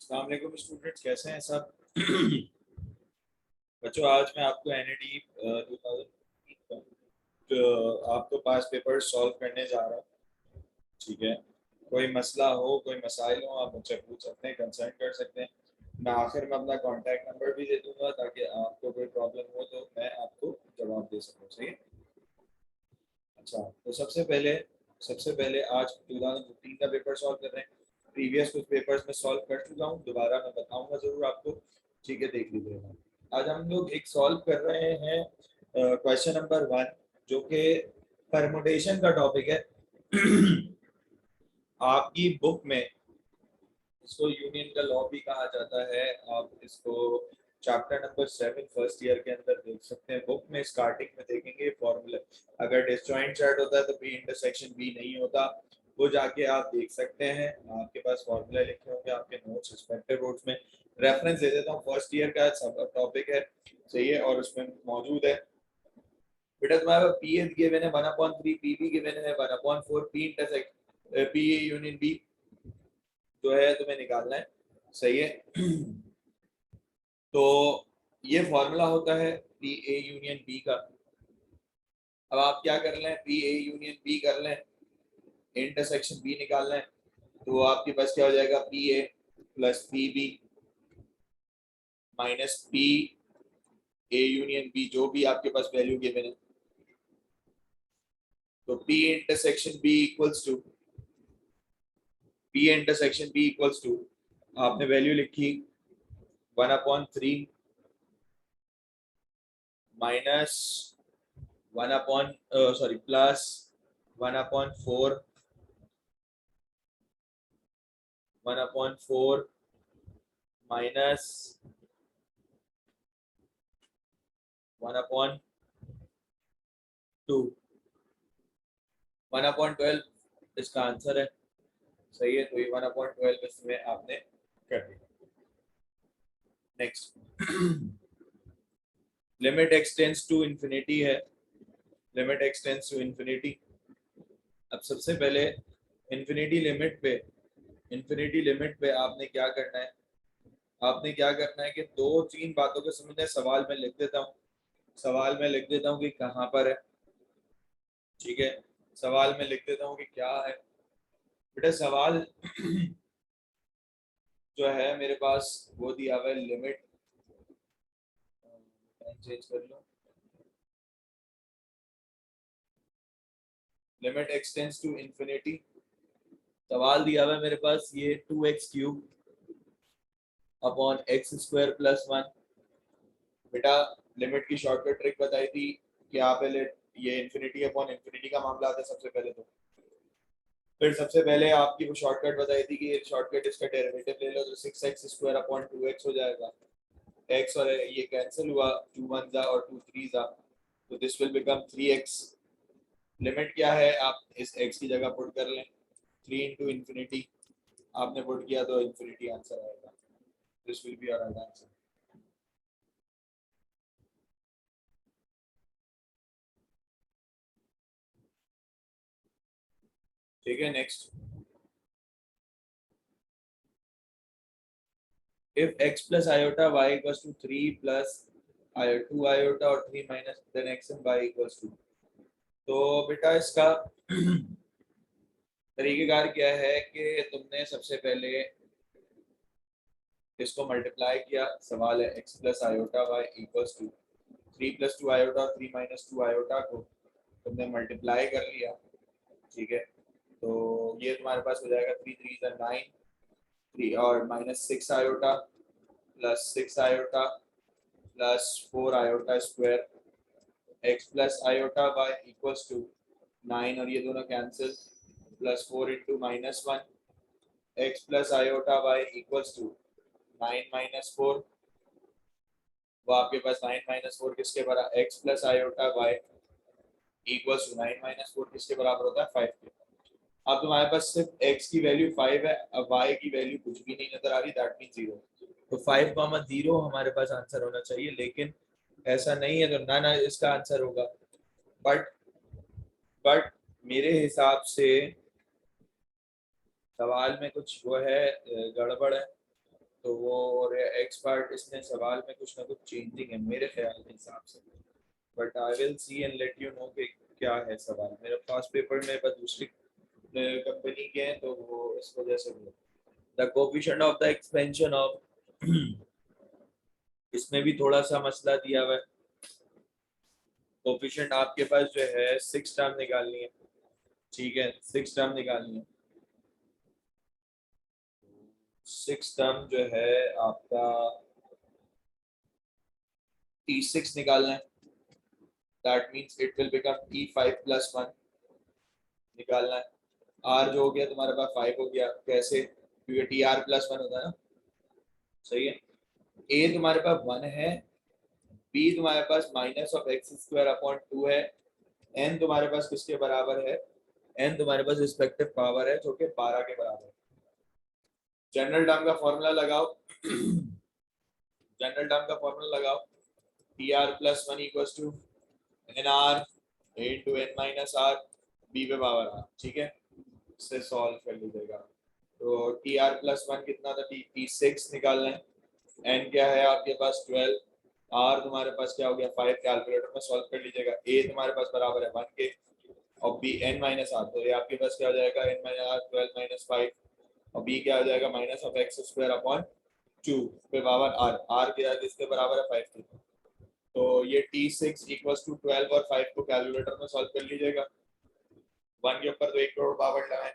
अस्सलाम वालेकुम स्टूडेंट्स, कैसे हैं सब? बच्चों, आज मैं आपको एनईडी 2000 आपको पास पेपर सॉल्व करने जा रहा हूँ। ठीक है, कोई मसला हो, कोई मसाइल हो, आप मुझसे पूछ सकते हैं, कंसल्ट कर सकते हैं। मैं आखिर में अपना कांटेक्ट नंबर भी दे दूंगा ताकि आपको कोई प्रॉब्लम हो तो मैं आपको जवाब दे सकूँ। सही है? अच्छा, तो सबसे पहले आज 2015 का पेपर सॉल्व कर रहे हैं। प्रीवियस कुछ पेपर्स में सॉल्व कर चुका हूँ, दोबारा मैं बताऊंगा जरूर आपको। ठीक है, देख लीजिएगा। आज हम लोग एक सॉल्व कर रहे हैं क्वेश्चन नंबर 1, जो कि परमुटेशन का टॉपिक है। आपकी बुक में इसको यूनियन का लॉ भी कहा जाता है। आप इसको चैप्टर नंबर 7 फर्स्ट ईयर के अंदर देख सकते हैं। बुक में स्टार्टिंग में देखेंगे फॉर्मूला। अगर डिसजॉइंट चार्ट होता है तो बी इंटरसेक्शन बी नहीं होता, वो जाके आप देख सकते हैं। आपके पास फॉर्मूला लिखे होंगे आपके नोट्स, रिस्पेक्टिव नोट्स में। रेफरेंस दे देता हूँ, फर्स्ट ईयर का सब टॉपिक है। सही है, और उसमें मौजूद है बेटा तुम्हारा पी ए गिवन है 1/3, पी बी गिवन है 1/4, P intersect P A union B जो है तुम्हें निकालना है। सही है। तो ये फॉर्मूला होता है पी ए यूनियन बी का। अब आप क्या कर लें, पी ए यूनियन बी कर लें, इंटरसेक्शन बी निकालना है। तो आपके पास क्या हो जाएगा, P A plus P B minus P A union B, जो भी आपके पास वैल्यू गिवन है। तो P intersection B equals to आपने वैल्यू लिखी 1/3 माइनस 1 प्लस 1/4 माइनस 1/2, 1/12 इसका आंसर है। सही है, तो ये 1/12 इसमें आपने कर दिया। Next, limit extends to infinity है। Limit extends to infinity. अब सबसे पहले इंफिनिटी लिमिट पे आपने क्या करना है कि दो तीन बातों को समझना है। सवाल में लिख देता हूँ कि कहाँ पर है। ठीक है, सवाल में लिख देता हूँ कि क्या है। बेटा सवाल जो है मेरे पास वो दिया हुआ है, लिमिट चेंज कर लो, लिमिट एक्सटेंड्स टू इंफिनिटी। सवाल दिया हुआ है मेरे पास ये 2x³ अपॉन x² + 1। बेटा लिमिट की शॉर्टकट ट्रिक बताई थी कि आप पहले ये इंफिनिटी अपॉन इंफिनिटी का मामला आता है सबसे पहले। तो फिर सबसे पहले आपकी वो शॉर्टकट बताई थी कि शॉर्टकट इसका डेरिवेटिव ले लो तो 6x² अपॉन 2x हो जाएगा। x और ये कैंसिल हुआ, 2 1 जा और 2 3 जा, तो this will become 3x। Limit क्या है, आप इस x की जगह पुट कर लें, 3 इंटू इंफिनिटी आपने पुट किया तो इंफिनिटी आंसर आएगा। This will be our answer. ठीक है, next. if x plus iota y equals to 3 plus 2 iota और 3 minus then x and y equals to, तो बेटा इसका तरीकेकार क्या है कि तुमने सबसे पहले इसको मल्टीप्लाई किया। सवाल है x plus iota y equals to 3 + 2 iota और 3 - 2 आयोटा को तुमने मल्टीप्लाई कर लिया। ठीक है, तो ये तुम्हारे पास हो जाएगा 3 3 = 9, 3 और -6 iota plus 6 iota plus 4 iota square x plus iota y equals to 9 और ये दोनों cancel, plus 4 into -1 x plus iota y equals to 9 - 4। वो आपके पास 9 - 4 किसके बराबर, x plus iota y equals to 9 - 4 किसके बराबर होता है, 5 के। अब तुम्हारे पास सिर्फ x की वैल्यू 5 है, अब y की वैल्यू कुछ भी नहीं नजर आ रही, दैट मीन 0। तो 5,0 हमारे पास आंसर होना चाहिए, लेकिन ऐसा नहीं है तो ना इसका आंसर होगा। बट बट मेरे हिसाब से सवाल में कुछ वो है, गड़बड़ है। तो वो और एक्स पार्ट इसमें सवाल में कुछ ना कुछ चेंजिंग है मेरे ख्याल के हिसाब से, but I will see and let you know कि क्या है सवाल। मेरे पास पेपर में बस दूसरी कंपनी के हैं तो वो इस वजह से the coefficient of the expansion of इसमें भी थोड़ा सा मसला दिया हुआ है। कोफिशिएंट आपके पास जो है 6 टर्म निकालनी है, ठीक है, 6 टर्म निकालनी है। 6 टर्म जो है आपका T6 निकालना है, that means it will become T5 + 1 निकालना है। R जो हो गया तुम्हारे पास 5 हो गया, कैसे, क्योंकि TR + 1 होता है ना, सही है। A तुम्हारे पास 1 है, B तुम्हारे पास -(x²/2) है, N तुम्हारे पास किसके बराबर है, N तुम्हारे पास रिस्पेक्टिव पावर है जो कि 12 के बराबर है। जनरल टर्म का फॉर्मूला लगाओ जनरल टर्म का फॉर्मूला लगाओ, TR + 1 = NR × N-R, B पे पावर R, ठीक है, इससे सॉल्व कर लीजिएगा। तो TR + 1 कितना था, T6 निकालना है, N क्या है आपके पास 12, R तुम्हारे पास क्या हो गया 5, कैलकुलेटर में सॉल्व कर लीजिएगा। A तुम्हारे पास बराबर है 1 के और B N-R, तो ये आपके पास क्या हो जाएगा N-R 12 - 5 और B क्या हो जाएगा -(x²/2) पे पावर R, R किसके बराबर है 5 के। तो ये T6 = 12 और 5 को कैलकुलेटर में सॉल्व कर लीजिएगा। 1 के ऊपर तो 1 करोड़ पावर लगाएं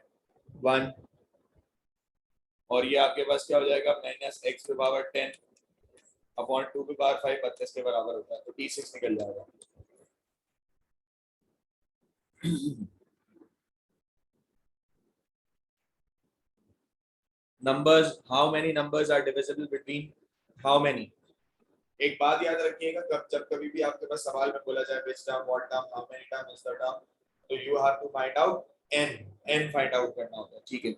1, और ये आपके पास क्या हो जाएगा -(x²10)/2 की पावर 5 32 के बराबर होता है, तो T6 निकल जाएगा। Numbers, how many numbers are divisible between how many. एक बात याद रखिएगा, जब कभी भी आपके पास सवाल में बोला जाए which term, what term, how many term is the term, तो you have to find out n find out करना होता है, ठीक है।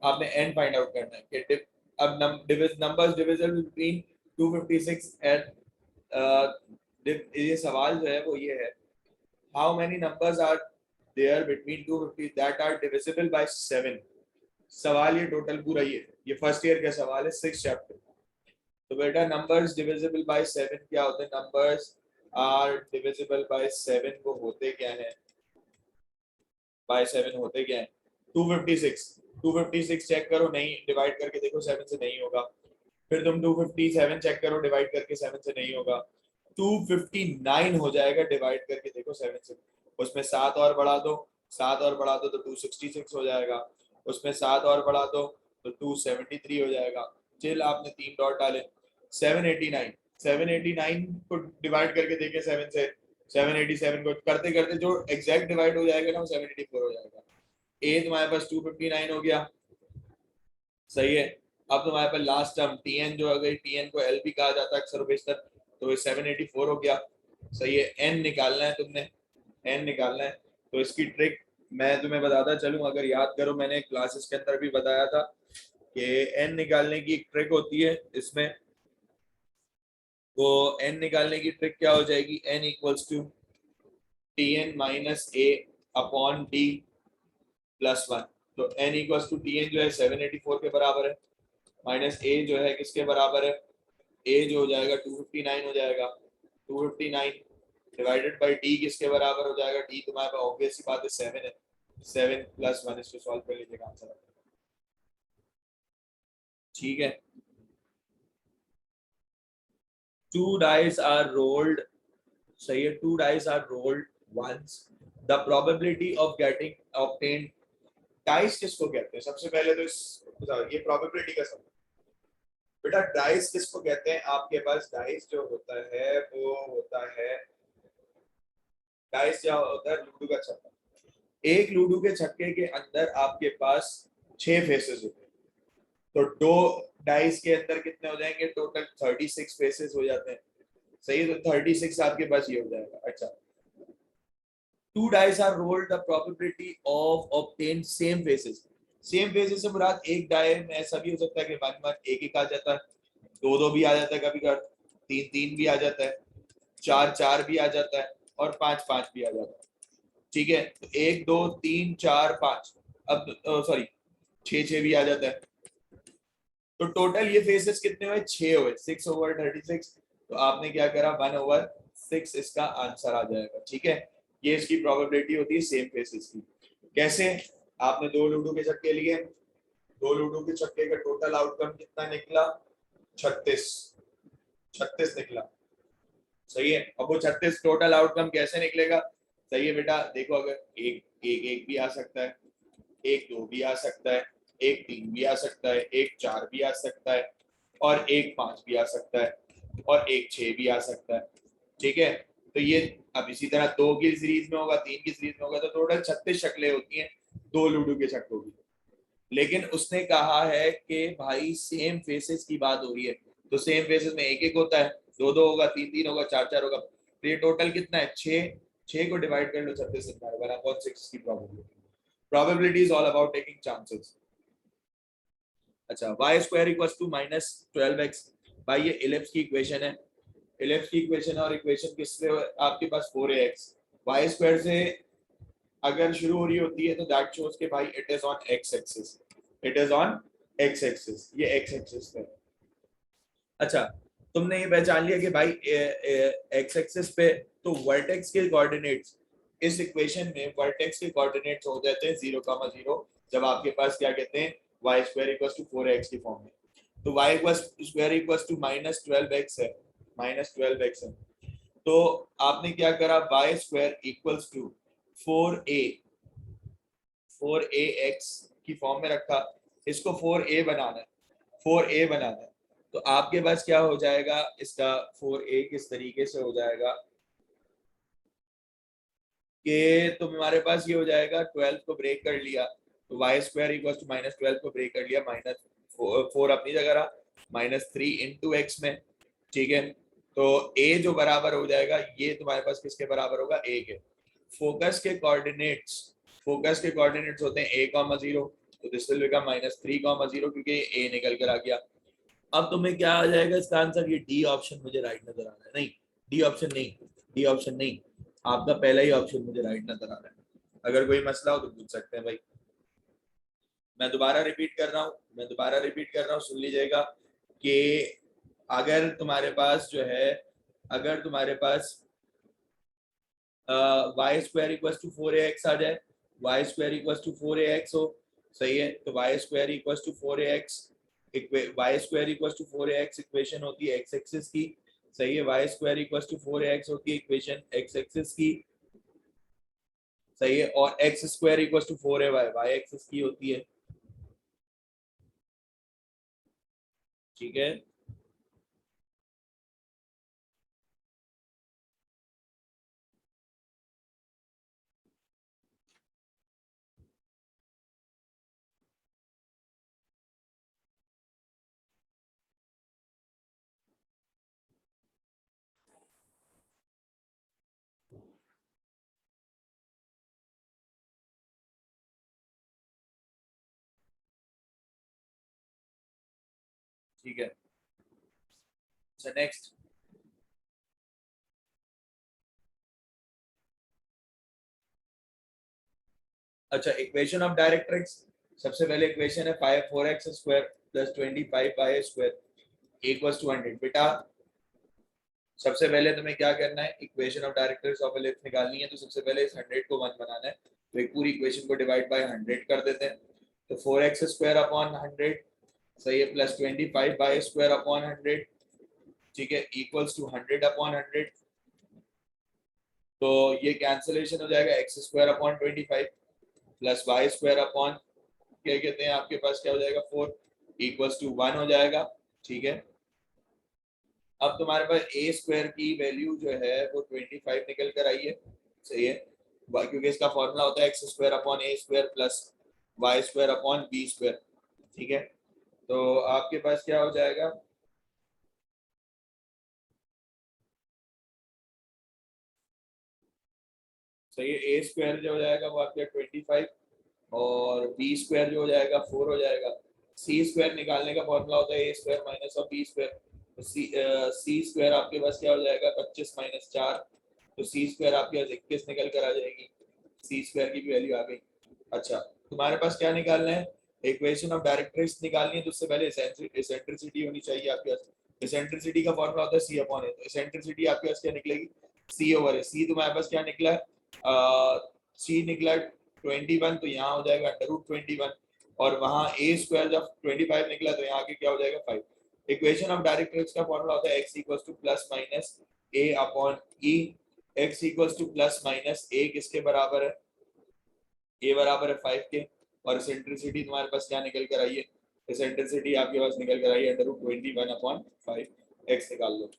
आपने n फाइंड आउट करना है कि अब नंबर्स डिविजिबल बिटवीन 256 एंड ये सवाल जो है वो ये है, how many numbers are there between 250 that are divisible by 7। सवाल ये टोटल पूरा ये फर्स्ट ईयर का सवाल है 6 चैप्टर। तो बेटा नंबर्स डिविजिबल बाय 7 क्या होते हैं, नंबर्स आर डिविजिबल बाय 7 वो होते क्या है, बाय 7 होते क्या है 256 चेक करो, नहीं डिवाइड करके देखो 7 से नहीं होगा, फिर तुम 257 चेक करो, डिवाइड करके 7 से नहीं होगा, 259 हो जाएगा, डिवाइड करके देखो 7 से, उसमें 7 और बढ़ा दो, 7 और बढ़ा दो तो 266 हो जाएगा, उसमें 7 और बढ़ा दो तो 273 हो जाएगा। चिल आपने 3 डॉट डाले, 789 को डिवाइड करके देखे 7 से, 787 को करते करते जो एग्जैक्ट डिवाइड हो जाएगा ना वो 784 हो जाएगा। ए तुम्हारे पास 259 हो गया, सही है। अब तुम्हारे पास लास्ट टर्म टीएन जो अगर टीएन को एल भी कहा जाता है अक्सर बेशतर, तो 784 हो गया, सही है। एन निकालना है तुमने, एन निकालना है, तो इसकी ट्रिक मैं तुम्हें बताता चलूं, अगर याद करो मैंने क्लासेस के अंदर भी बताया था कि एन निकालने की एक ट्रिक होती है इसमें। तो एन निकालने की ट्रिक क्या हो जाएगी, n equals to Tn minus A upon d plus 1। तो एन इक्वल्स टू टीएन जो है 784 के बराबर है, माइनस ए जो है किसके बराबर है, ए जो हो जाएगा 259 हो जाएगा, 259 डिवाइडेड बाय डी किसके बराबर हो जाएगा, डी तुम्हारे पास ऑब्वियस सी बात है 7 है, 7 + 1 इसको सॉल्व कर लीजिएगा आंसर, ठीक है। 2 dice are rolled, सही है, 2 dice are rolled once, the probability of getting obtained, dice किसको कहते हैं, सबसे पहले तो ये प्रोबेबिलिटी का सब बेटा, डाइस किसको कहते हैं, आपके पास डाइस जो होता है वो होता है, डाइस क्या होता है, लूडो का छक्का। एक लूडो के छक्के के अंदर आपके पास 6 फेसेस होते हैं, तो 2 डाइस के अंदर कितने हो जाएंगे, टोटल 36 फेसेस हो जाते हैं, सही है। तो 36 आपके पास ये हो जाएगा। अच्छा, 2 dice are rolled, the probability of obtain same faces, same faces से मुराद एक डाई में ऐसा भी हो सकता है कि 1 1 आ जाता है, 2 2 भी आ जाता है, कभी कभी 3 3 भी आ जाता है, 4 4 भी आ जाता है और 5 5 भी आ जाता है, ठीक है। तो 1 2 3 4 5, अब सॉरी 6 6 भी आ जाता है, तो टोटल ये फेसेस कितने हुए, 6 हुए, 6/36। तो आपने क्या करा, 1/6 इसका आंसर आ जाएगा। ठीक है, ये इसकी प्रोबेबिलिटी होती है सेम फेसेस की। कैसे, आपने 2 लूडो के छक्के लिए, 2 लूडो के छक्के का टोटल आउटकम कितना निकला, 36 निकला। सही है, अब वो 36 टोटल आउटकम कैसे निकलेगा, सही है बेटा, देखो अगर एक भी आ सकता है, 1 2 भी आ सकता है, 1 3 भी आ सकता है, 1 4 भी आ सकता है, और 1 5 भी आ सकता है, और 1 6 भी आ सकता है। ठीक है, तो ये अब इसी तरह 2 की सीरीज में होगा, 3 की सीरीज में होगा, तो टोटल 36 शक्लें होती हैं 2 लूडो के छक्कों की। लेकिन उसने कहा है कि भाई सेम फेसेस की बात हो रही है, तो सेम फेसेस में 1 1 होता है, 2 2 होगा, 3 3 होगा, 4 4 होगा। तो ये टोटल कितना है, 6। 6 को डिवाइड कर लो 36 से, 1/6 की probability is all about taking chances. अच्छा, y square equals to -12x, भाई ये इलिप्स की इक्वेशन है, इलिप्स की इक्वेशन, और इक्वेशन किससे आपके पास 4ax, y स्क्वायर से अगर शुरू हो रही होती है तो दैट शोज के भाई it is on x axis, it is on x axis, ये x एक्सिस पे। अच्छा, तुमने ये पहचान लिया कि भाई x एक्सिस पे तो वर्टेक्स के कोऑर्डिनेट्स, इस इक्वेशन में वर्टेक्स के कोऑर्डिनेट्स हो जाते हैं 0,0, जब आपके पास क्या कहते हैं y square equals to 4x की फॉर्म में। तो y square equals to -12x है, -12x है। तो आपने क्या करा, y square equals to 4ax की फॉर्म में रखा, इसको 4a बनाना है, 4a बनाना है। तो आपके पास क्या हो जाएगा, इसका 4a किस तरीके से हो जाएगा कि तुम्हारे पास ये हो जाएगा, 12 को ब्रेक कर लिया तो वाई स्क्वायर इक्वल टू -12 को ब्रेक कर लिया, -4 अपनी जगह रहा, -3 इंटू एक्स में। ठीक है, तो a जो बराबर हो जाएगा, ये तुम्हारे पास किसके बराबर होगा, a के। फोकस के कोऑर्डिनेट्स होते हैं a,0, तो दिस विल बिकम -3,0 क्योंकि a निकल कर आ गया। अब तुम्हें क्या आ जाएगा इसका आंसर, ये डी ऑप्शन मुझे राइट नजर आ रहा है, नहीं डी ऑप्शन नहीं, डी ऑप्शन नहीं, आपका पहला ही ऑप्शन मुझे राइट नजर आ रहा है। अगर कोई मसला हो तो पूछ सकते हैं भाई। मैं दोबारा रिपीट कर रहा हूँ, सुन लीजिएगा कि अगर तुम्हारे पास जो है, अगर तुम्हारे पास Y square equal to 4ax आ जाए, Y square equal to 4ax हो, सही है, तो y square equal to 4ax, y square equal to 4ax equation होती है एक्स एक्सिस की, सही है, Y square equal to 4ax होती है इक्वेशन एक्स एक्सिस की, सही है, और x square equal to 4ay y axis की होती है। ठीक है, ठीक है। अच्छा नेक्स्ट, अच्छा इक्वेशन ऑफ डायरेक्ट्रिक्स, सबसे पहले इक्वेशन है 4x square plus 25y square equals to 100। बेटा सबसे पहले तुम्हें क्या करना है, equation of directrix of ellipse निकालनी है, तो सबसे पहले इस 100 को 1 बनाना है, तो एक पूरी इक्वेशन को डिवाइड बाय 100 कर देते हैं, तो 4x स्क्वायर अपॉन 100, सही है, प्लस 25y स्क्वायर अपॉन 100, ठीक है, इक्वल्स टू 100 अपॉन 100। तो ये कैंसिलेशन हो जाएगा, x square upon 25 plus Y square upon क्या कहते हैं, आपके पास क्या हो जाएगा 4 इक्वल्स टू 1 हो जाएगा। ठीक है, अब तुम्हारे पास ए स्क्वायर की वैल्यू जो है वो 25 निकल कर आई है, सही है, क्योंकि इसका फॉर्मूला होता है x square upon A square plus Y square upon B square. ठीक है, तो आपके पास क्या हो जाएगा, सही है, ए स्क्वायर जो हो जाएगा वो आपका 25 और बी स्क्वायर जो हो जाएगा 4 हो जाएगा। सी स्क्वायर निकालने का फॉर्मूला होता है A square minus of B square, तो सी स्क्वायर आपके पास क्या हो जाएगा 25 माइनस 4, तो सी स्क्वायर आपके पास 21 निकल कर आ जाएगी, सी स्क्वायर की भी वैल्यू आ गई। अच्छा, तुम्हारे पास क्या निकालना है, इक्वेशन ऑफ डायरेक्ट्रिक्स निकालनी है तो उससे पहले इसेंट्रिसिटी होनी चाहिए आपके पास। इसेंट्रिसिटी का फॉर्मूला होता है सी अपॉन ए। तो इसेंट्रिसिटी आपके पास क्या निकलेगी, सी ओवर ए। सी तुम्हारे पास क्या निकला है, सी निकला 21, तो यहाँ हो जाएगा √21, और वहाँ ए स्क्वायर जब 25 निकला तो यहाँ आगे क्या हो जाएगा 5। इक्वेशन ऑफ डायरेक्ट्रिक्स का फॉर्मूला होता है X equals to plus minus A upon E. X equals to plus minus A किसके बराबर है, ए बराबर है 5 के, और इसेंट्रिसिटी तुम्हारे पास क्या निकल कर आई है, इसेंट्रिसिटी आपके पास निकल कर आई है √21 अपॉन 5। एक्स निकाल लो।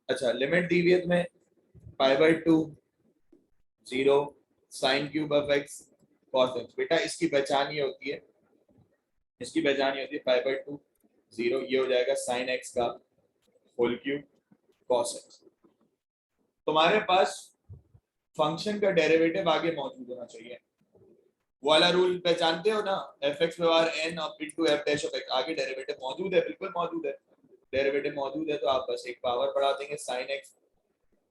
अच्छा, लिमिट दी हुई है तुम्हें π/2 0 sine cube of x cos x. बेटा इसकी पहचान ये होती है, इसकी पहचान ये होती है π/2 0, ये हो जाएगा साइन एक्स का होल क्यूब कॉस एक्स। तुम्हारे पास फंक्शन का डेरिवेटिव आगे मौजूद होना चाहिए, वो वाला रूल पहचानते हो ना, f x power n into f dash of x. आगे डेरिवेटिव मौजूद है, बिल्कुल मौजूद है, डेरिवेटिव मौजूद है, तो आप बस एक पावर बढ़ा देंगे साइन एक्स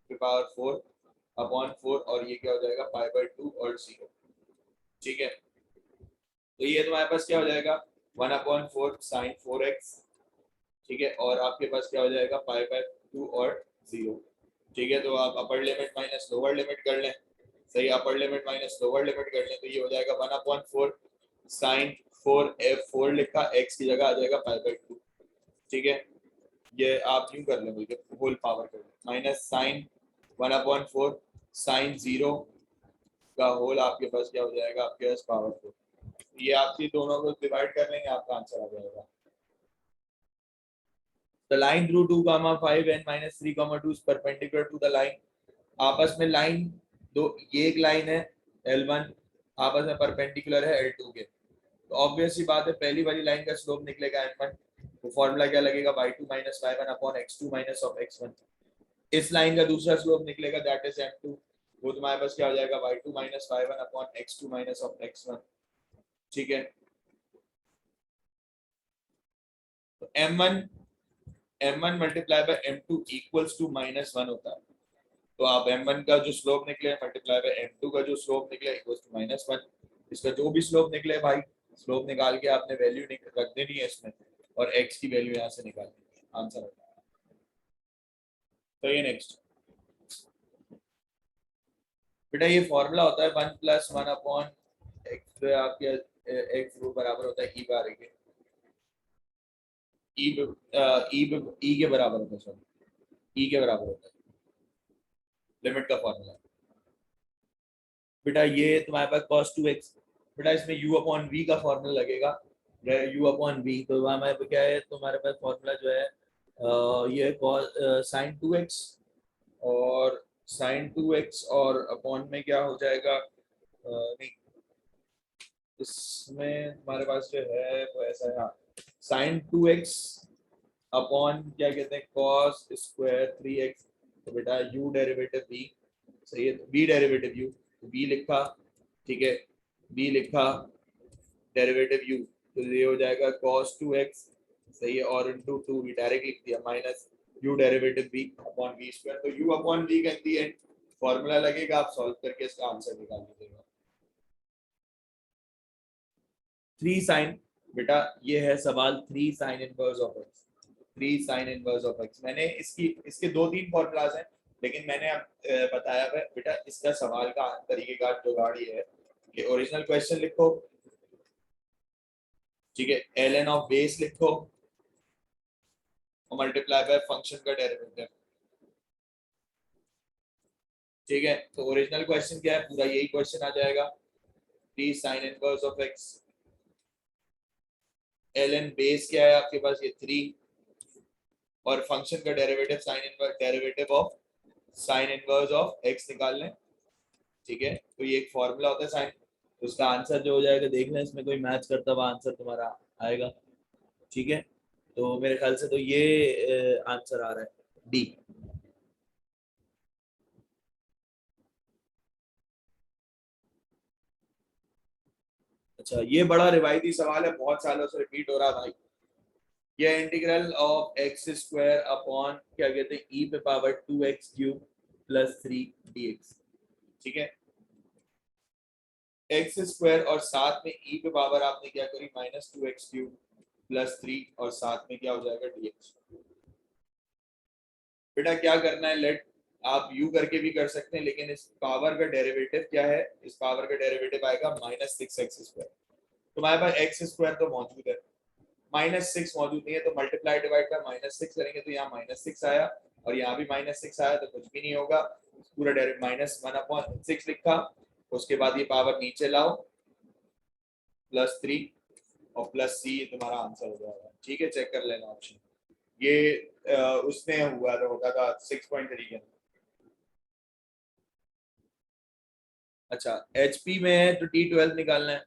की पावर 4 अपॉन 4, और ये क्या हो जाएगा π/2 और 0। ठीक है, तो ये तुम्हारे पास क्या हो जाएगा 1/4 साइन 4x। ठीक है, और आपके पास क्या हो जाएगा π/2 और 0। ठीक है, तो आप upper limit minus lower limit कर लें, सही, upper limit minus lower limit कर लें, तो ये हो जाएगा 1/4 साइन 4 लिखा, x की जगह आ जाएगा π/2। ठीक है, ये आप यूं कर लें, बल्कि होल पावर कर लें, माइनस साइन 1/4 साइन 0 का होल आपके पास क्या हो जाएगा, आपके पास पावर 4। ये आपकी दोनों को डिवाइड कर लेंगे, आपका आंसर आ जाएगा। The line through 2, 5 and -3, 2 is perpendicular to the line। आपस में लाइन दो, ये एक लाइन है L1, आपस में परपेंडिकुलर है L2 के, तो ऑब्वियस सी बात है पहली वाली लाइन का स्लोप निकलेगा m1, तो फॉर्मूला क्या लगेगा y2 - y1 upon x2 minus of x1। इस लाइन का दूसरा स्लोप निकलेगा दैट इज m2, वो तुम्हारे पास क्या हो जाएगा y2 - y1 upon x2 minus of x1। ठीक है, तो m1 multiply by m2 equals to -1 होता है, तो आप m1 का जो स्लोप निकले मल्टीप्लाई बाय m2 का जो स्लोप निकले इक्वल्स टू -1। इसका जो भी स्लोप निकले भाई, स्लोप निकाल के आपने वैल्यू रख देनी है इसमें, और x की वैल्यू यहाँ से निकालनी है, आंसर होगा। तो ये नेक्स्ट बेटा, ये फॉर्मूला होता है 1 + 1 अपॉन एक्स, आपके एक्स रो बराबर होता है ई बार के, ई के बराबर होता है, सॉरी ई के बराबर होता है, लिमिट का फॉर्मूला। बेटा ये तुम्हारे पास cos 2x, बेटा इसमें u अपॉन v का फॉर्मूला लगेगा, u अपॉन v, तो वहाँ हमारे क्या है, तुम्हारे पास फॉर्मूला जो है ये sin 2x, और sin 2x और अपॉन में क्या हो जाएगा, नहीं इसमें तुम्हारे पास जो है वो ऐसा है, हाँ sin 2x अपॉन क्या कहते हैं cos स्क्वायर 3x, तो बेटा u डेरिवेटिव v, सही है, v डेरिवेटिव u, v लिखा, ठीक है, v लिखा डेरिवेटिव u, तो ये हो जाएगा cos 2x, सही है, और इनटू 2v डायरेक्ट लिख दिया, minus u derivative v upon v square, तो u अपॉन v का दी एंड फॉर्मूला लगेगा, आप सॉल्व करके इसका आंसर निकाल लीजिएगा। 3 साइन, बेटा ये है सवाल 3 sine inverse of x, 3 sine inverse of x। मैंने इसके 2-3 फॉर्मूलाज हैं, लेकिन मैंने अब बताया है बेटा, इसका सवाल का तरीकेकार जुगाड़ ये है कि ओरिजिनल क्वेश्चन लिखो, ठीक है, ln ऑफ बेस लिखो और मल्टीप्लाई बाय फंक्शन का डेरिवेटिव। ठीक है, तो ओरिजिनल क्वेश्चन क्या है, पूरा यही क्वेश्चन आ जाएगा, 3 sine inverse of x, ln base क्या है आपके पास, ये 3, और फंक्शन का derivative sine inverse, derivative of sine inverse of x निकाल लें। ठीक है, तो ये एक फॉर्मूला होता है साइन, तो उसका आंसर जो हो जाएगा, देख लें इसमें कोई मैच करता हुआ आंसर तुम्हारा आएगा। ठीक है, तो मेरे ख्याल से तो ये आंसर आ रहा है डी। अच्छा, ये बड़ा रिवायती सवाल है, बहुत सालों से रिपीट हो रहा भाई। ये integral of x square upon क्या कहते हैं ई पे power 2x cube plus 3 dx। ठीक है, एक्स स्क्वायर और साथ में ई पे पावर आपने क्या करी माइनस 2x क्यूब प्लस 3 और साथ में क्या हो जाएगा dx। बेटा क्या करना है, लेट आप यू करके भी कर सकते हैं, लेकिन इस पावर का डेरिवेटिव क्या है, इस पावर का डेरिवेटिव आएगा माइनस 6x स्क्वायर। तो हमारे पास एक्स स्क्वायर तो मौजूद है, माइनस 6 मौजूद नहीं है, तो मल्टीप्लाई डिवाइड बाय माइनस 6 करेंगे तो यहाँ माइनस 6 आया और यहाँ भी माइनस 6 आया, तो कुछ भी नहीं होगा, पूरा डायरेक्ट माइनस 1/6 लिखा। उसके बाद ये पावर नीचे लाओ प्लस 3 और प्लस सी, तुम्हारा आंसर हो जाएगा। ठीक है, चेक कर लेना ऑप्शन, ये उसमें हुआ था, होता था 6.3 के। अच्छा, एचपी में है तो T12 निकालना है।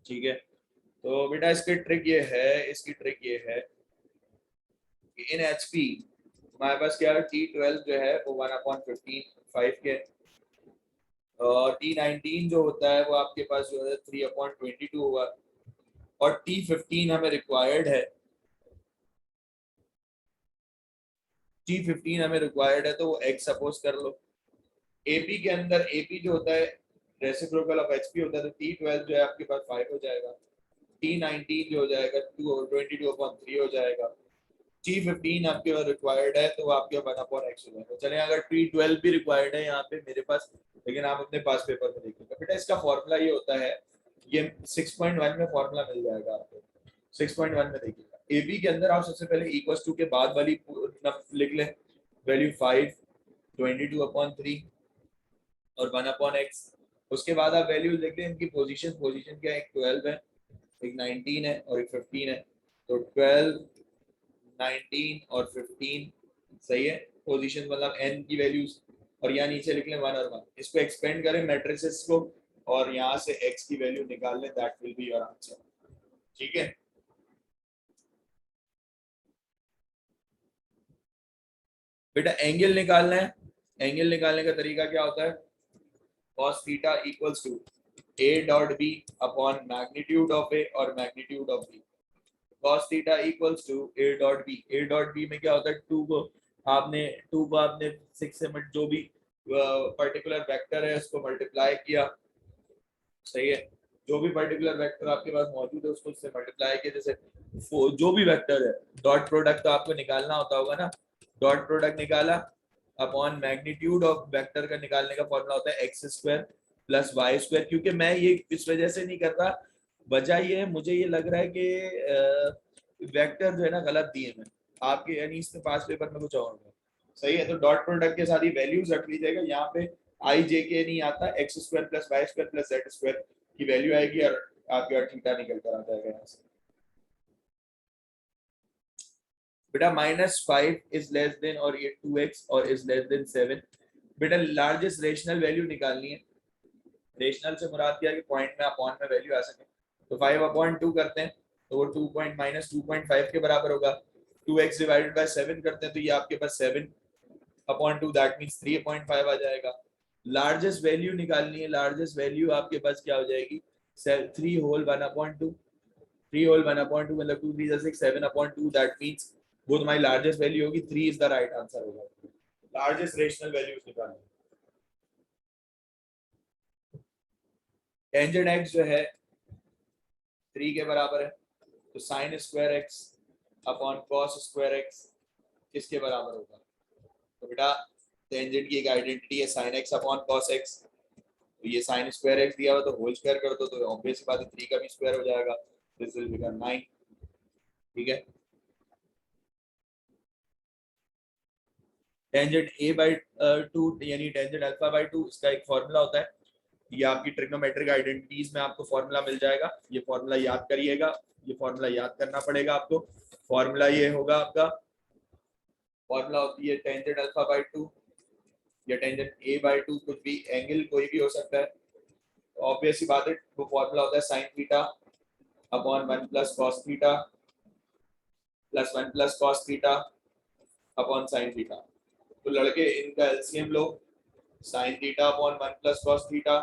ठीक है, तो बेटा इसकी ट्रिक ये है, इसकी ट्रिक ये है कि इन एचपी हमारे पास क्या है, T12 जो है वो 1/15 5 के, और T19 जो होता है वो आपके पास जो है 3/22 होगा, और T15 हमें रिक्वायर्ड है, T15 हमें रिक्वायर्ड है, तो वो x सपोज कर लो। एपी के अंदर एपी जो होता है रेसिप्रोकल ऑफ एचपी होता है, तो T12 जो है आपके पास 5 हो जाएगा, T19 जो हो जाएगा 22/3 हो जाएगा, T15 आपके पास रिक्वायर्ड है तो वो आपके 1/x हो जाएगा। चले अगर T12 भी रिक्वायर्ड है यहाँ पे मेरे पास, लेकिन आप अपने पास पेपर में देखिएगा बेटा, इसका फॉर्मूला ये होता है, ये 6.1 में फॉर्मूला मिल जाएगा आपको, 6.1 में देखिएगा। AB के अंदर आप सबसे पहले इक्वल टू के बाद वाली लिख लें, वैल्यू 5 22/3 और 1/x। उसके बाद आप वैल्यूज लिख लें इनकी, पोजीशन पोजीशन क्या है, एक 12 है, एक 19 है और एक 15 है, तो 12 19 और 15 सही है, पोजीशन मतलब n की वैल्यूज, और यहाँ नीचे लिख लें 1 और 1। इसको एक्सपेंड करें मैट्रिसेस को और यहाँ से x की वैल्यू निकाल लें, that will be your answer. ठीक है, बेटा एंगल निकालना है, एंगल निकालने का तरीका क्या होता है, cos theta equals to a dot b upon magnitude of a और magnitude of b। cos theta equals to a dot b, a dot b में क्या होता है, 2 को आपने 6 से जो भी पर्टिकुलर वेक्टर है उसको मल्टीप्लाई किया, सही है, जो भी पर्टिकुलर वेक्टर आपके पास मौजूद है उसको उससे मल्टीप्लाई किया, जैसे जो भी वेक्टर है, डॉट प्रोडक्ट तो आपको निकालना होता होगा ना, डॉट प्रोडक्ट निकाला अपॉन मैग्नीट्यूड ऑफ वेक्टर का निकालने का फॉर्मूला होता है x square plus Y square. क्योंकि मैं ये इस वजह से नहीं कर रहा, वजह ये है मुझे ये लग रहा है कि वेक्टर जो है ना गलत दिए मैं आपके, यानी इसमें पास पेपर में कुछ और है, सही है, तो डॉट प्रोडक्ट के साथ ही वैल्यूज रख लीजिएगा, यहाँ पे आई जे के नहीं आता, x square plus Y square plus z square की वैल्यू आएगी और आपका थीटा निकल कर आ जाएगा यहाँ से। बेटा -5 इज लेस देन और ये 2x और इज लेस देन 7। बेटा लार्जेस्ट रेशनल वैल्यू निकालनी है, रेशनल से मुराद क्या है कि पॉइंट में अपॉन में वैल्यू आ सके, तो 5/2 करते हैं तो वो 2.-2.5 के बराबर होगा, 2x डिवाइडेड बाय 7 करते हैं तो ये आपके पास 7/2 दैट मींस 3.5 आ जाएगा। लार्जेस्ट वैल्यू निकालनी है, लार्जेस्ट वैल्यू आपके पास क्या हो जाएगी, 3 होल 1/2, 3 होल 1/2 मतलब 2 3 6 7/2 दैट मींस वो तुम्हारी लार्जेस्ट वैल्यू होगी, 3 इज द राइट आंसर होगा। लार्जेस्ट रेशनल वैल्यूज निकालनी, टेंजेंट x जो है 3 के बराबर है, तो sine square x upon cos square x किसके बराबर होगा, तो बेटा टेंजेंट की एक आइडेंटिटी है sine x upon cos x, तो ये साइन स्क्वायर एक्स दिया हुआ तो होल स्क्वायर कर दो, तो ऑब्वियस बात है 3 का भी स्क्वायर हो जाएगा, दिस विल बिकम 9। ठीक है, टेंजेंट a/2 यानी टेंजेंट α/2 इसका एक फॉर्मूला होता है, ये आपकी ट्रिग्नोमेट्रिक आइडेंटिटीज में आपको फॉर्मूला मिल जाएगा, ये फॉर्मूला याद करिएगा, ये फॉर्मूला याद करना पड़ेगा आपको। फॉर्मूला ये होगा आपका, फॉर्मूला होती है टेंजेंट α/2 या टेंजेंट a/2, कुछ भी एंगल कोई भी हो सकता है, ऑब्वियस ही बात है वो फॉर्मूला होता है sine theta upon 1 plus cos theta plus 1 plus cos theta upon sine theta. तो लड़के इनका एलसीएम लो, sine theta upon 1 plus cos theta,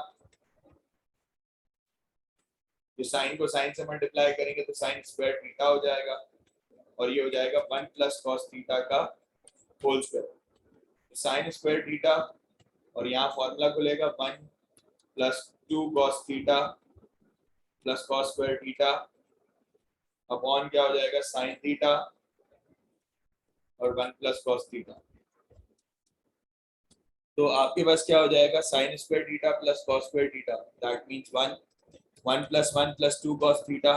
जो साइन को साइन से मल्टीप्लाई करेंगे तो साइन स्क्वायर थीटा हो जाएगा, और ये हो जाएगा 1 प्लस कॉस थीटा का whole square. Sine square theta और यहाँ फॉर्मूला खुलेगा 1 + 2 cos theta plus cos square theta upon क्या हो जाएगा साइन थीटा और 1 + cos थीटा। तो आपके पास क्या हो जाएगा sign square theta plus cos square theta, that means 1 + 1 + 2 cos theta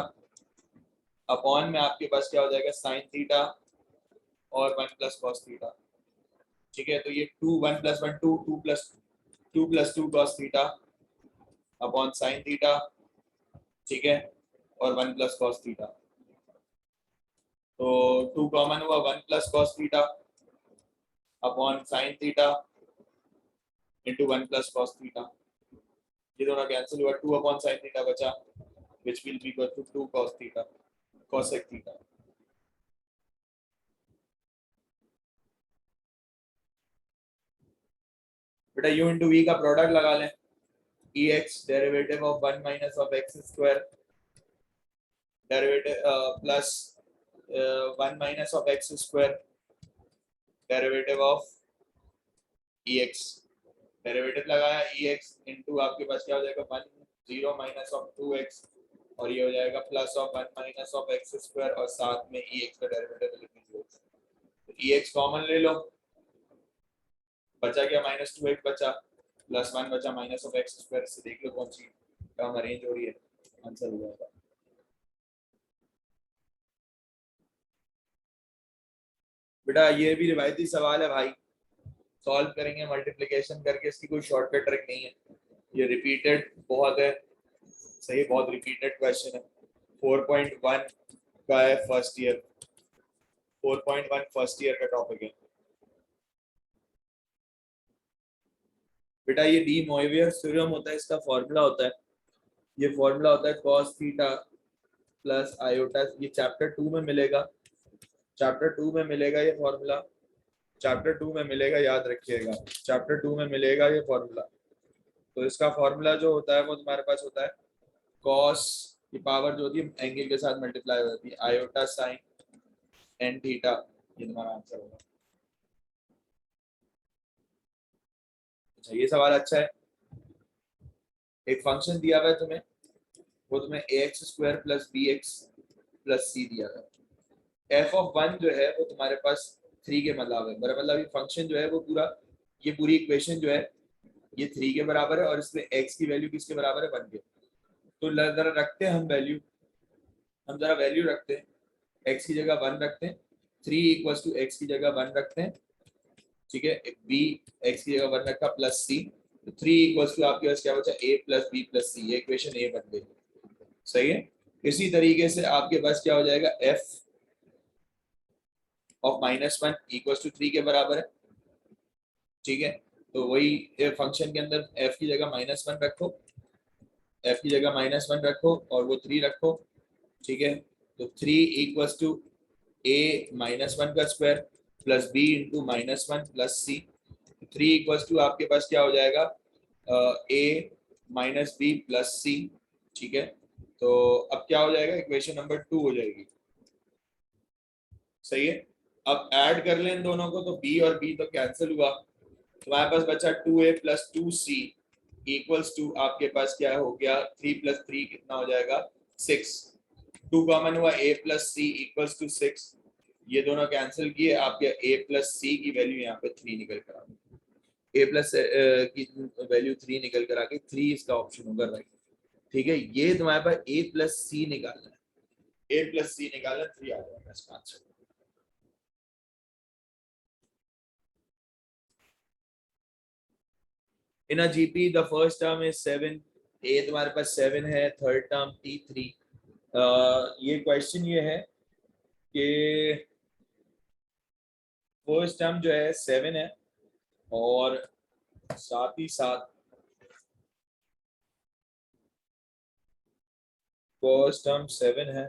upon में आपके पास क्या हो जाएगा साइन थीटा और 1 + cos थीटा। ठीक है, तो ये 2 1 + 1 2 2 + 2 cos theta upon sine theta, ठीक है, और 1 + cos थीटा। तो 2 कॉमन हुआ, 1 + cos theta upon sine theta into 1 + cos theta. ये दोनों कैंसिल हुआ, 2 अपॉन साइन थीटा बचा which will be equal to 2 cos theta cosec theta. बेटा u इंटू v का प्रोडक्ट लगा लें, ex derivative of 1 minus of x square derivative plus 1 minus of x square derivative of ex, derivative लगाया ex into आपके पास क्या हो जाएगा 1 0 minus of 2x और ये हो जाएगा plus of 1 minus of x square और साथ में ex का डेरिवेटिव लिख दीजिए। तो ex कॉमन ले लो, बचा क्या -2x बचा प्लस 1 बचा माइनस ऑफ x स्क्वायर। से देख लो कौन सी टर्म अरेंज हो रही है, आंसर हो जाएगा। बेटा ये भी रिवायती सवाल है भाई, सॉल्व करेंगे मल्टीप्लिकेशन करके, इसकी कोई शॉर्टकट ट्रिक नहीं है, ये रिपीटेड बहुत है, सही बहुत रिपीटेड क्वेश्चन है। 4.1 का है फर्स्ट ईयर, 4.1 फर्स्ट ईयर का टॉपिक है बेटा। ये डी मोइवियर थ्योरम होता है, इसका फॉर्मूला होता है, ये फॉर्मूला होता है cos थीटा प्लस आयोटा, ये चैप्टर 2 में मिलेगा, चैप्टर 2 में मिलेगा ये फॉर्मूला, चैप्टर 2 में मिलेगा, याद रखिएगा चैप्टर 2 में मिलेगा ये फॉर्मूला। तो इसका फॉर्मूला जो होता है वो तुम्हारे पास होता है cos की पावर जो होती है एंगल के साथ मल्टीप्लाई हो जाती है आयोटा साइन एन थीटा, ये तुम्हारा आंसर होगा। अच्छा ये सवाल अच्छा है, एक फंक्शन दिया हुआ है तुम्हें, वो तुम्हें ax square plus bx plus c दिया हुआ है। f ऑफ 1 जो है वो तुम्हारे पास 3 के मतलब है, मेरा मतलब ये फंक्शन जो है वो पूरा, ये पूरी इक्वेशन जो है ये 3 के बराबर है और इसमें x की वैल्यू किसके बराबर है 1 के। तो जरा रखते हैं हम वैल्यू, हम जरा वैल्यू रखते हैं, x की जगह 1 रखते हैं, 3 = x की जगह 1 रखते हैं, ठीक है, b x की जगह 1 रखा प्लस c, तो 3 = आपके पास क्या बचा a + b + c, ये इक्वेशन a बन गई, सही है। इसी तरीके से आपके पास क्या हो जाएगा f ऑफ -1 = 3 के बराबर है, ठीक है। तो वही फंक्शन के अंदर f की जगह -1 रखो, f की जगह -1 रखो और वो 3 रखो, ठीक है। तो 3 = a -1 का square plus b into -1 plus c, 3 = आपके पास क्या हो जाएगा a - b प्लस c, ठीक है। तो अब क्या हो जाएगा इक्वेशन नंबर 2 हो जाएगी, सही है। अब ऐड कर लें इन दोनों को, तो b और b तो कैंसिल हुआ, तो हमारे पास बचा 2a + 2c = आपके पास क्या हो गया 3 + 3 कितना हो जाएगा 6, 2 कॉमन हुआ a + c = 6, ये दोनों कैंसिल किए, आपके a + c की वैल्यू यहाँ पे 3 निकल कर आ गई, a प्लस की वैल्यू 3 निकल कर आ गई, 3 इसका ऑप्शन होगा राइट, ठीक है। ये तुम्हारे पास a + c निकालना है, a + c निकालना 3 आ जाएगा इसका answer. In a GP, the first term is 7, A तुम्हारे पास 7 है, थर्ड टर्म T3। ये क्वेश्चन ये है कि फर्स्ट टर्म जो है 7 है और साथ ही साथ फर्स्ट टर्म 7 है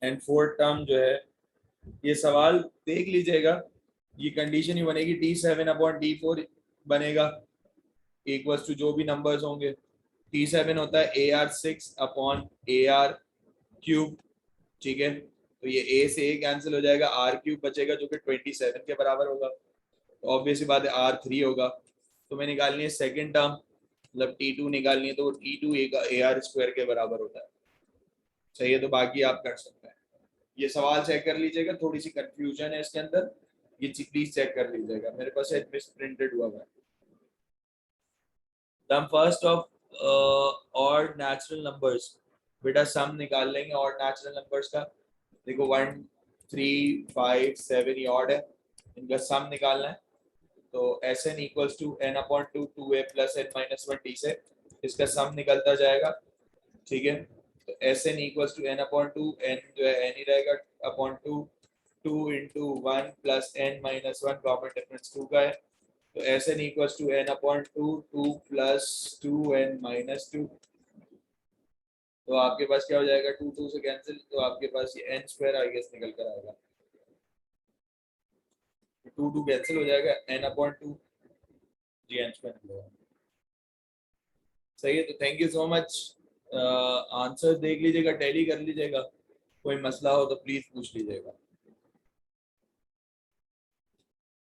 एंड फोर्थ टर्म जो है, ये सवाल देख लीजिएगा, ये कंडीशन ही बनेगी T7/T4 बनेगा इक्वल्स टू जो भी नंबर्स होंगे, T7 होता है AR6/AR3, ठीक है, तो ये a से a कैंसिल हो जाएगा, r क्यूब बचेगा जो कि 27 के बराबर होगा, तो ऑब्वियसली बात है r3 होगा। तो मैं निकालनी है सेकंड टर्म, मतलब t2 निकालनी है, तो वो t2 ar स्क्वायर के बराबर होता है। सही है, तो बाकी आप कर सकते हैं। ये सवाल चेक कर लीजिएगा, थोड़ी सी कंफ्यूजन है इसके अंदर, ये प्लीज चेक कर लीजिएगा, मेरे पास मिस प्रिंटेड हुआ है। Sum first of odd natural numbers, बेटा सम निकाल लेंगे ऑड नेचुरल नंबर्स का। देखो 1 3 5 7 ये ऑड है, इनका सम निकालना है। तो S n equals to n upon two 2a plus n minus 1 t से इसका सम निकलता जाएगा। ठीक है, तो S n equals to n upon two, n जो है एन ही रहेगा, upon two 2 into 1 plus n minus 1, common difference 2 का है, तो S n equals to n upon two 2 plus 2 n minus 2। तो आपके पास क्या हो जाएगा, 2 2 से कैंसिल, तो आपके पास ये एन स्क्वायर आई गेस निकल कर आएगा, 2 2 कैंसिल हो जाएगा, N upon to G N square निकलेगा। सही है, तो thank you so much. Answer देख लीजिएगा, टैली कर लीजिएगा, कोई मसला हो तो प्लीज पूछ लीजिएगा।